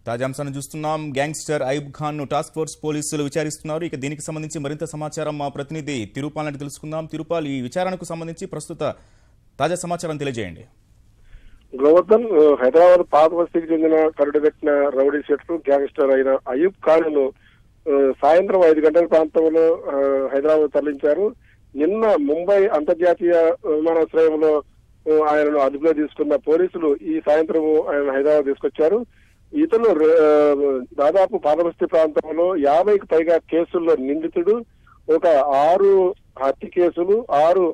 తాజా అంశాన్ని చూస్తున్నాం. గ్యాంగ్స్టర్ అయూబ్ ఖాన్ ను టాస్క్ ఫోర్స్ పోలీసులు విచారిస్తున్నారు. ఇక దీనికి సంబంధించి మరింత సమాచారం మా ప్రతినిధి తిరుపాల్ నుండి తెలుసుకుందాం. తిరుపాల్, ఈ విచారణకు సంబంధించి ప్రస్తుత తాజా సమాచారం తెలియజేయండి. గోవర్ధన్, హైదరాబాద్ పాత బస్తీకి చెందిన కరుడుగట్టిన రౌడీ షీటర్ గ్యాంగ్స్టర్ అయిన అయూబ్ ఖాన్ ను సాయంత్రం 5 గంటల ప్రాంతంలో హైదరాబాద్ తరలించారు. నిన్న ముంబై అంతర్జాతీయ విమానాశ్రయంలో ఆయనను అదుపులో తీసుకున్న పోలీసులు ఈ సాయంత్రం ఆయన హైదరాబాద్ తీసుకొచ్చారు. ఇతను దాదాపు పాతబస్తీ ప్రాంతంలో 50కి పైగా కేసుల్లో నిందితుడు. ఒక 6 హత్య కేసులు, 6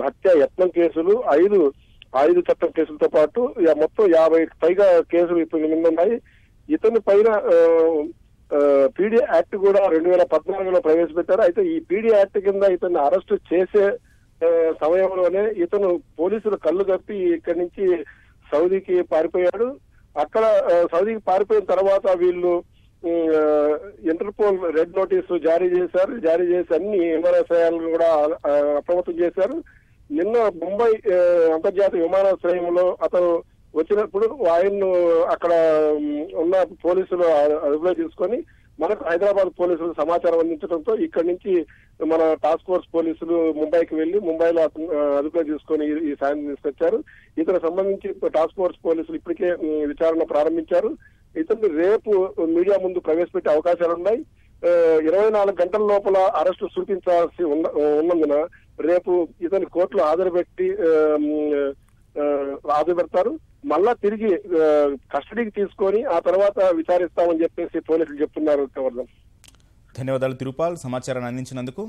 హత్య యత్నం కేసులు, 5 ఆయుధ చట్టం కేసులతో పాటు మొత్తం 50కి పైగా కేసులు ఇప్పుడు నిందున్నాయి. ఇతని పైన పీడీ యాక్ట్ కూడా 2014లో ప్రవేశపెట్టారు. అయితే ఈ పీడీ యాక్ట్ కింద ఇతన్ని అరెస్టు చేసే సమయంలోనే ఇతను పోలీసులు కళ్ళు కప్పి ఇక్కడి నుంచి సౌదీకి పారిపోయాడు. అక్కడ సౌదీకి పారిపోయిన తర్వాత వీళ్ళు ఇంటర్పోల్ రెడ్ నోటీసు జారీ చేసి అన్ని విమానాశ్రయాలను కూడా అప్రమత్తం చేశారు. నిన్న ముంబై అంతర్జాతీయ విమానాశ్రయంలో అతను వచ్చినప్పుడు ఆయన్ను అక్కడ ఉన్న పోలీసులు అదుపులో తీసుకొని మనకు హైదరాబాద్ పోలీసులు సమాచారం అందించడంతో ఇక్కడి నుంచి మన టాస్క్ ఫోర్స్ పోలీసులు ముంబైకి వెళ్లి ముంబైలో అదుపులో తీసుకొని ఈ సాయం తీసుకొచ్చారు. ఇతను సంబంధించి టాస్క్ ఫోర్స్ పోలీసులు ఇప్పటికే విచారణ ప్రారంభించారు. ఇతను రేపు మీడియా ముందు ప్రవేశపెట్టే అవకాశాలున్నాయి. 24 గంటల లోపల అరెస్టు చూపించాల్సి ఉన్నందున రేపు ఇతని కోర్టులో హాజరుపెడతారు. మళ్ళా తిరిగి కస్టడీకి తీసుకొని ఆ తర్వాత విచారిస్తామని చెప్పేసి పోలీసులు చెప్తున్నారు. ధన్యవాదాలు తిరుపాల్, సమాచారాన్ని అందించినందుకు.